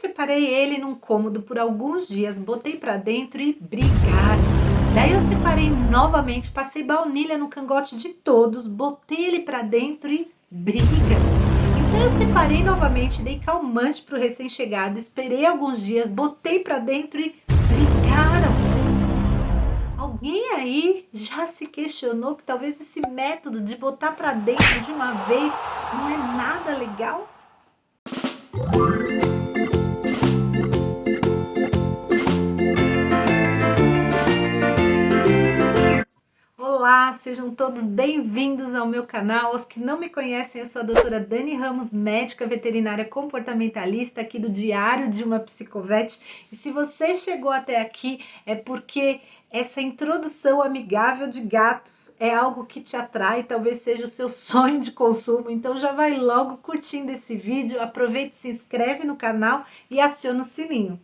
separei ele num cômodo por alguns dias, botei pra dentro e brigaram. Daí eu separei novamente, passei baunilha no cangote de todos, botei ele pra dentro e brigas. Então eu separei novamente, dei calmante pro recém-chegado, esperei alguns dias, botei pra dentro e brigaram. Alguém aí já se questionou que talvez esse método de botar pra dentro de uma vez não é nada legal? Olá, sejam todos bem-vindos ao meu canal. Os que não me conhecem, eu sou a doutora Dani Ramos, médica veterinária comportamentalista aqui do Diário de uma Psicovete. E se você chegou até aqui é porque essa introdução amigável de gatos é algo que te atrai, talvez seja o seu sonho de consumo. Então já vai logo curtindo esse vídeo, aproveita, se inscreve no canal e aciona o sininho.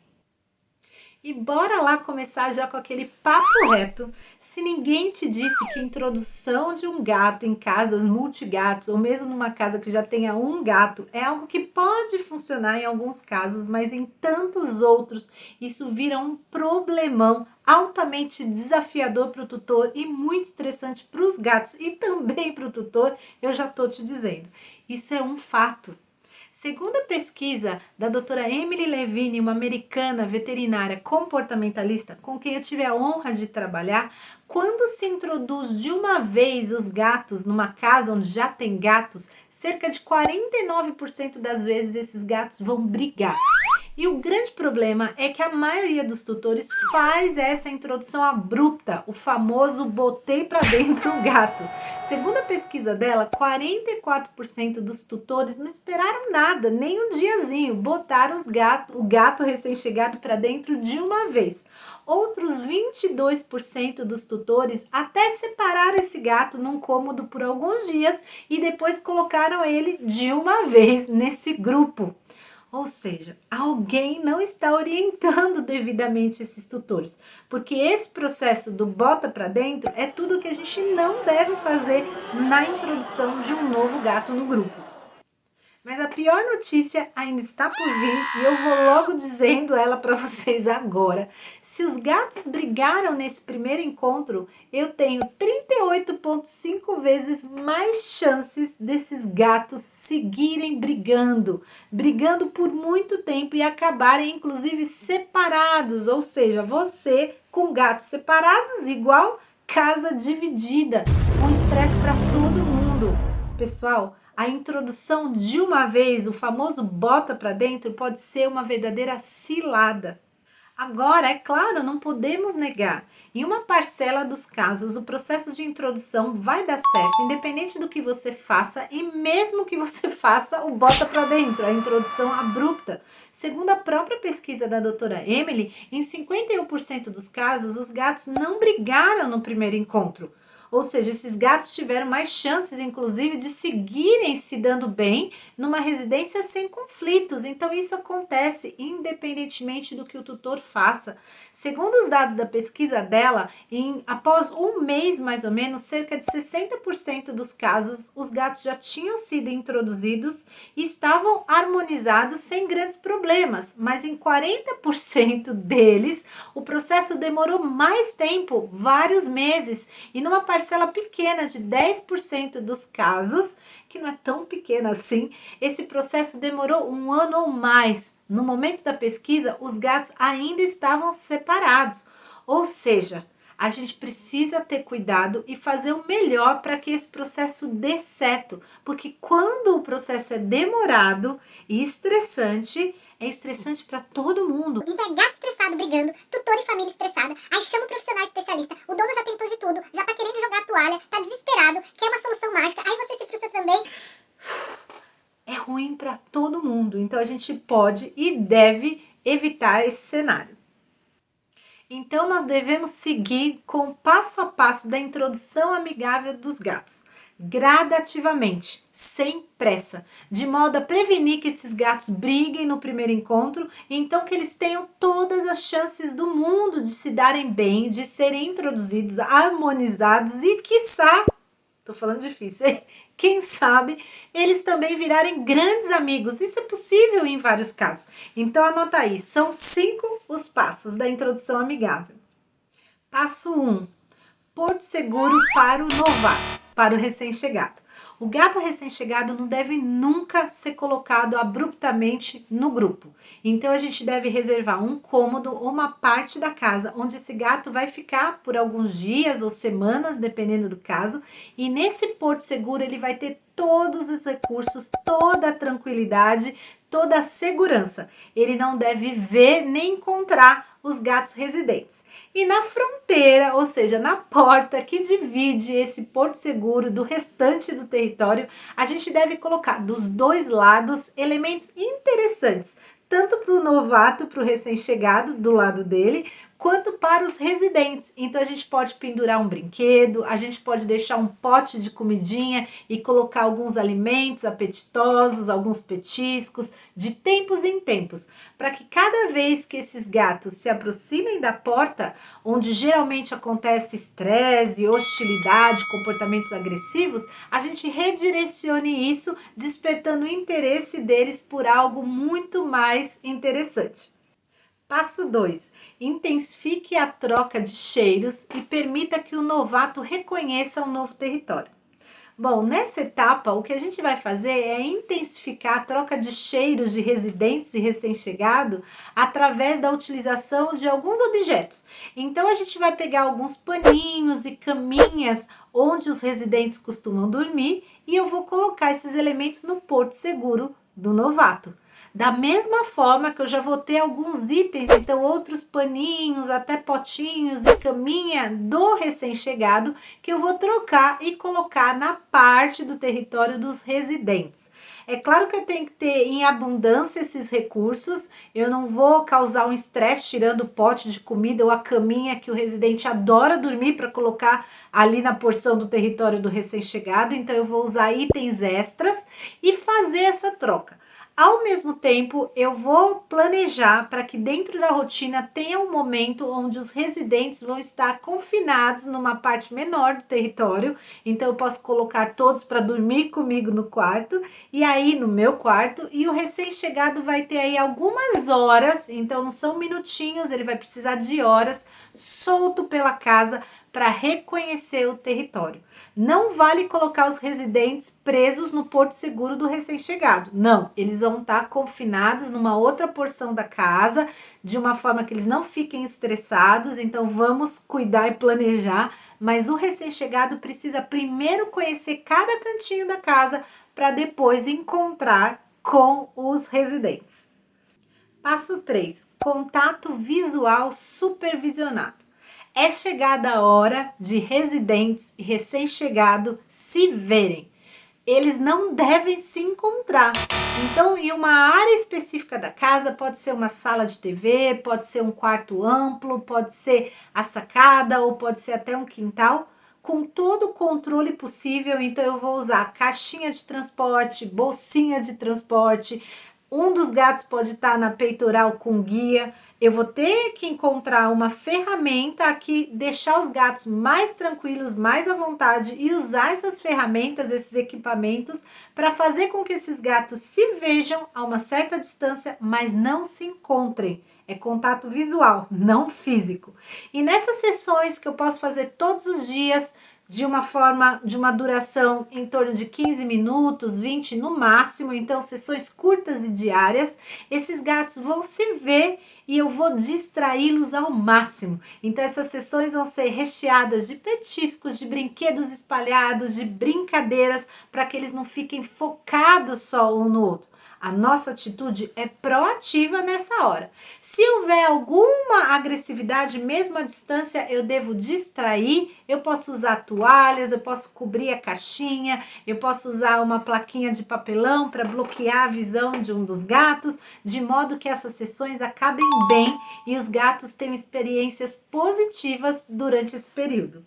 E bora lá começar já com aquele papo reto. Se ninguém te disse que a introdução de um gato em casas multigatos, ou mesmo numa casa que já tenha um gato, é algo que pode funcionar em alguns casos, mas em tantos outros isso vira um problemão altamente desafiador para o tutor e muito estressante para os gatos e também para o tutor, eu já estou te dizendo. Isso é um fato. Segundo a pesquisa da doutora Emily Levine, uma americana veterinária comportamentalista com quem eu tive a honra de trabalhar, quando se introduz de uma vez os gatos numa casa onde já tem gatos, cerca de 49% das vezes esses gatos vão brigar. E o grande problema é que a maioria dos tutores faz essa introdução abrupta, o famoso botei pra dentro o gato. Segundo a pesquisa dela, 44% dos tutores não esperaram nada, nem um diazinho, botaram o gato recém-chegado para dentro de uma vez. Outros 22% dos tutores até separaram esse gato num cômodo por alguns dias e depois colocaram ele de uma vez nesse grupo. Ou seja, alguém não está orientando devidamente esses tutores, porque esse processo do bota para dentro é tudo que a gente não deve fazer na introdução de um novo gato no grupo. Mas a pior notícia ainda está por vir e eu vou logo dizendo ela para vocês agora. Se os gatos brigaram nesse primeiro encontro, eu tenho 38,5 vezes mais chances desses gatos seguirem brigando por muito tempo e acabarem inclusive separados, ou seja, você com gatos separados igual casa dividida, um estresse para todo mundo. Pessoal, a introdução de uma vez, o famoso bota para dentro, pode ser uma verdadeira cilada. Agora, é claro, não podemos negar. Em uma parcela dos casos, o processo de introdução vai dar certo, independente do que você faça, e mesmo que você faça o bota para dentro, a introdução abrupta. Segundo a própria pesquisa da doutora Emily, em 51% dos casos, os gatos não brigaram no primeiro encontro. Ou seja, esses gatos tiveram mais chances, inclusive, de seguirem se dando bem numa residência sem conflitos. Então, isso acontece independentemente do que o tutor faça. Segundo os dados da pesquisa dela, após um mês mais ou menos, cerca de 60% dos casos, os gatos já tinham sido introduzidos e estavam harmonizados sem grandes problemas. Mas em 40% deles, o processo demorou mais tempo, vários meses, e numa parcela pequena de 10% dos casos, que não é tão pequena assim, esse processo demorou um ano ou mais. No momento da pesquisa, os gatos ainda estavam separados. Ou seja, a gente precisa ter cuidado e fazer o melhor para que esse processo dê certo. Porque quando o processo é demorado e estressante, é estressante para todo mundo. Então é gato estressado brigando, tutor e família estressada, aí chama o profissional especialista, o dono já tentou de tudo, já tá querendo jogar a toalha, tá desesperado, quer uma solução mágica, aí você se frustra também. É ruim para todo mundo, então a gente pode e deve evitar esse cenário. Então nós devemos seguir com o passo a passo da introdução amigável dos gatos, gradativamente, sem pressa, de modo a prevenir que esses gatos briguem no primeiro encontro, e então que eles tenham todas as chances do mundo de se darem bem, de serem introduzidos, harmonizados e, quiçá, tô falando difícil, hein? quem sabe eles também virarem grandes amigos. Isso é possível em vários casos. Então anota aí, são 5 os passos da introdução amigável. Passo 1. Porto seguro para o novato, para o recém-chegado. O gato recém-chegado não deve nunca ser colocado abruptamente no grupo. Então a gente deve reservar um cômodo ou uma parte da casa onde esse gato vai ficar por alguns dias ou semanas, dependendo do caso. E nesse porto seguro ele vai ter todos os recursos, toda a tranquilidade, toda a segurança. Ele não deve ver nem encontrar os gatos residentes. E na fronteira, ou seja, na porta que divide esse porto seguro do restante do território, a gente deve colocar dos dois lados elementos interessantes, tanto para o novato, para o recém-chegado do lado dele, quanto para os residentes. Então a gente pode pendurar um brinquedo, a gente pode deixar um pote de comidinha e colocar alguns alimentos apetitosos, alguns petiscos, de tempos em tempos, para que cada vez que esses gatos se aproximem da porta, onde geralmente acontece estresse, hostilidade, comportamentos agressivos, a gente redirecione isso, despertando o interesse deles por algo muito mais interessante. Passo 2. Intensifique a troca de cheiros e permita que o novato reconheça o novo território. Bom, nessa etapa, o que a gente vai fazer é intensificar a troca de cheiros de residentes e recém-chegado através da utilização de alguns objetos. Então, a gente vai pegar alguns paninhos e caminhas onde os residentes costumam dormir e eu vou colocar esses elementos no porto seguro do novato. Da mesma forma que eu já vou ter alguns itens, então outros paninhos, até potinhos e caminha do recém-chegado que eu vou trocar e colocar na parte do território dos residentes. É claro que eu tenho que ter em abundância esses recursos, eu não vou causar um estresse tirando o pote de comida ou a caminha que o residente adora dormir para colocar ali na porção do território do recém-chegado, então eu vou usar itens extras e fazer essa troca. Ao mesmo tempo, eu vou planejar para que dentro da rotina tenha um momento onde os residentes vão estar confinados numa parte menor do território, então eu posso colocar todos para dormir comigo no quarto, e aí no meu quarto, e o recém-chegado vai ter aí algumas horas, então não são minutinhos, ele vai precisar de horas, solto pela casa para reconhecer o território. Não vale colocar os residentes presos no porto seguro do recém-chegado. Não, eles vão estar confinados numa outra porção da casa, de uma forma que eles não fiquem estressados. Então vamos cuidar e planejar, mas o recém-chegado precisa primeiro conhecer cada cantinho da casa para depois encontrar com os residentes. Passo 3. Contato visual supervisionado. É chegada a hora de residentes e recém-chegado se verem. Eles não devem se encontrar. Então, em uma área específica da casa, pode ser uma sala de TV, pode ser um quarto amplo, pode ser a sacada ou pode ser até um quintal, com todo o controle possível. Então, eu vou usar caixinha de transporte, bolsinha de transporte. Um dos gatos pode estar na peitoral com guia. Eu vou ter que encontrar uma ferramenta que deixar os gatos mais tranquilos, mais à vontade e usar essas ferramentas, esses equipamentos para fazer com que esses gatos se vejam a uma certa distância, mas não se encontrem. É contato visual, não físico. E nessas sessões que eu posso fazer todos os dias, de uma forma, de uma duração em torno de 15 minutos, 20 no máximo, então sessões curtas e diárias, esses gatos vão se ver e eu vou distraí-los ao máximo. Então essas sessões vão ser recheadas de petiscos, de brinquedos espalhados, de brincadeiras, para que eles não fiquem focados só um no outro. A nossa atitude é proativa nessa hora. Se houver alguma agressividade, mesmo à distância, eu devo distrair, eu posso usar toalhas, eu posso cobrir a caixinha, eu posso usar uma plaquinha de papelão para bloquear a visão de um dos gatos, de modo que essas sessões acabem bem e os gatos tenham experiências positivas durante esse período.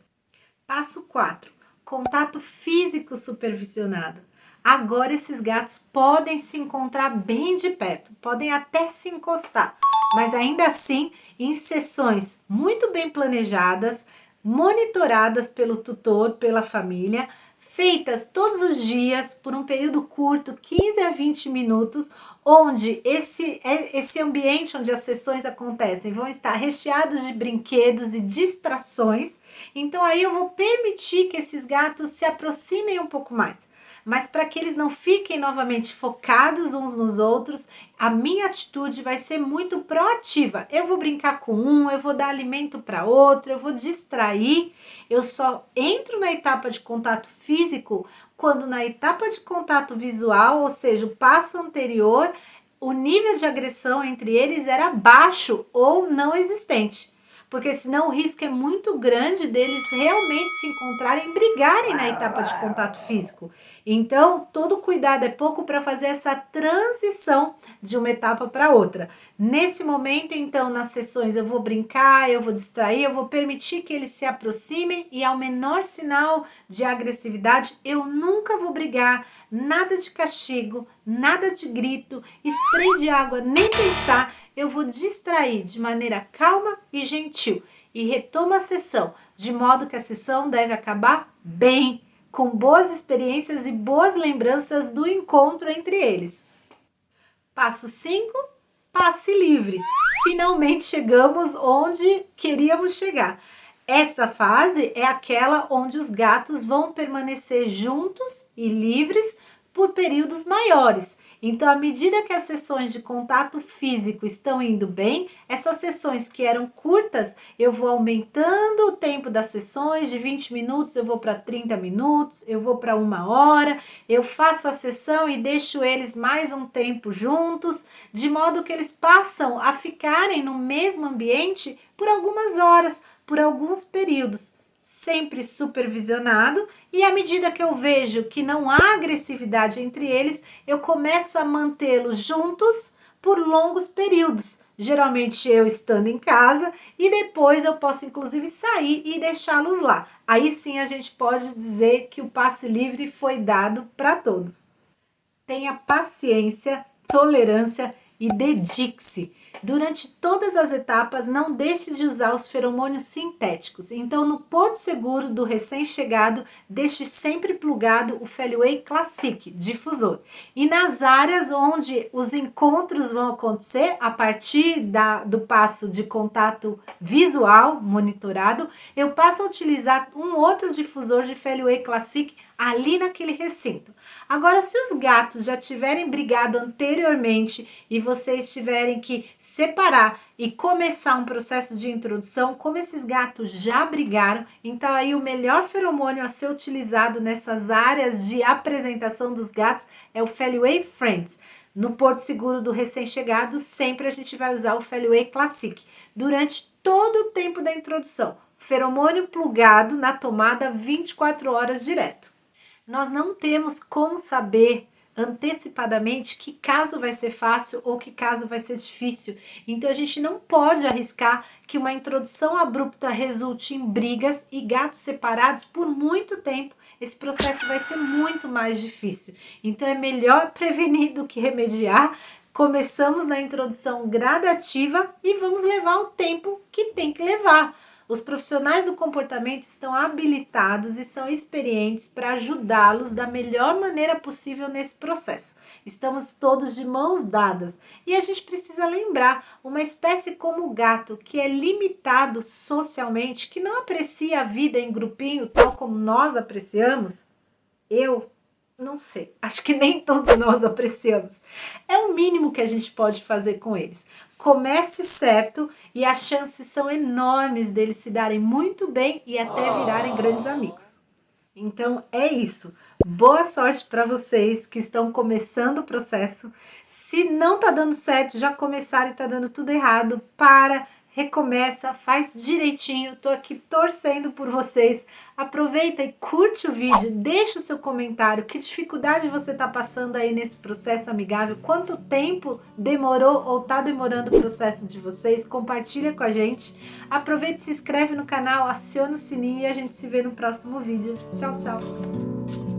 Passo 4. Contato físico supervisionado. Agora esses gatos podem se encontrar bem de perto, podem até se encostar, mas ainda assim em sessões muito bem planejadas, monitoradas pelo tutor, pela família, feitas todos os dias por um período curto, 15 a 20 minutos, onde esse ambiente onde as sessões acontecem vão estar recheados de brinquedos e distrações. Então aí eu vou permitir que esses gatos se aproximem um pouco mais. Mas para que eles não fiquem novamente focados uns nos outros, a minha atitude vai ser muito proativa. Eu vou brincar com um, eu vou dar alimento para outro, eu vou distrair. Eu só entro na etapa de contato físico quando na etapa de contato visual, ou seja, o passo anterior, o nível de agressão entre eles era baixo ou não existente. Porque senão o risco é muito grande deles realmente se encontrarem e brigarem na etapa de contato físico. Então, todo cuidado é pouco para fazer essa transição de uma etapa para outra. Nesse momento, então, nas sessões eu vou brincar, eu vou distrair, eu vou permitir que eles se aproximem e ao menor sinal de agressividade, eu nunca vou brigar, nada de castigo, nada de grito, spray de água, nem pensar. Eu vou distrair de maneira calma e gentil e retomo a sessão, de modo que a sessão deve acabar bem, com boas experiências e boas lembranças do encontro entre eles. Passo 5, passe livre. Finalmente chegamos onde queríamos chegar. Essa fase é aquela onde os gatos vão permanecer juntos e livres por períodos maiores. Então, à medida que as sessões de contato físico estão indo bem, essas sessões que eram curtas, eu vou aumentando o tempo das sessões, de 20 minutos eu vou para 30 minutos, eu vou para 1 hora, eu faço a sessão e deixo eles mais um tempo juntos, de modo que eles passam a ficarem no mesmo ambiente por algumas horas, por alguns períodos, sempre supervisionado, e à medida que eu vejo que não há agressividade entre eles, eu começo a mantê-los juntos por longos períodos, geralmente eu estando em casa, e depois eu posso inclusive sair e deixá-los lá. Aí sim a gente pode dizer que o passe livre foi dado para todos. Tenha paciência, tolerância e dedique-se. Durante todas as etapas, não deixe de usar os feromônios sintéticos. Então, no porto seguro do recém-chegado, deixe sempre plugado o Feliway Classic, difusor. E nas áreas onde os encontros vão acontecer, a partir do passo de contato visual monitorado, eu passo a utilizar um outro difusor de Feliway Classic ali naquele recinto. Agora, se os gatos já tiverem brigado anteriormente e vocês tiverem que separar e começar um processo de introdução, como esses gatos já brigaram, então aí o melhor feromônio a ser utilizado nessas áreas de apresentação dos gatos é o Feliway Friends. No porto seguro do recém-chegado, sempre a gente vai usar o Feliway Classic. Durante todo o tempo da introdução, feromônio plugado na tomada 24 horas direto. Nós não temos como saber antecipadamente que caso vai ser fácil ou que caso vai ser difícil. Então a gente não pode arriscar que uma introdução abrupta resulte em brigas e gatos separados por muito tempo. Esse processo vai ser muito mais difícil. Então é melhor prevenir do que remediar. Começamos na introdução gradativa e vamos levar o tempo que tem que levar. Os profissionais do comportamento estão habilitados e são experientes para ajudá-los da melhor maneira possível nesse processo. Estamos todos de mãos dadas e a gente precisa lembrar, uma espécie como o gato, que é limitado socialmente, que não aprecia a vida em grupinho tal como nós apreciamos, eu não sei, acho que nem todos nós apreciamos. É o mínimo que a gente pode fazer com eles. Comece certo e as chances são enormes deles se darem muito bem e até virarem grandes amigos. Então é isso. Boa sorte para vocês que estão começando o processo. Se não tá dando certo, já começaram e tá dando tudo errado, recomeça, faz direitinho, tô aqui torcendo por vocês. Aproveita e curte o vídeo, deixa o seu comentário, que dificuldade você tá passando aí nesse processo amigável, quanto tempo demorou ou tá demorando o processo de vocês, compartilha com a gente. Aproveita e se inscreve no canal, aciona o sininho e a gente se vê no próximo vídeo. Tchau, tchau!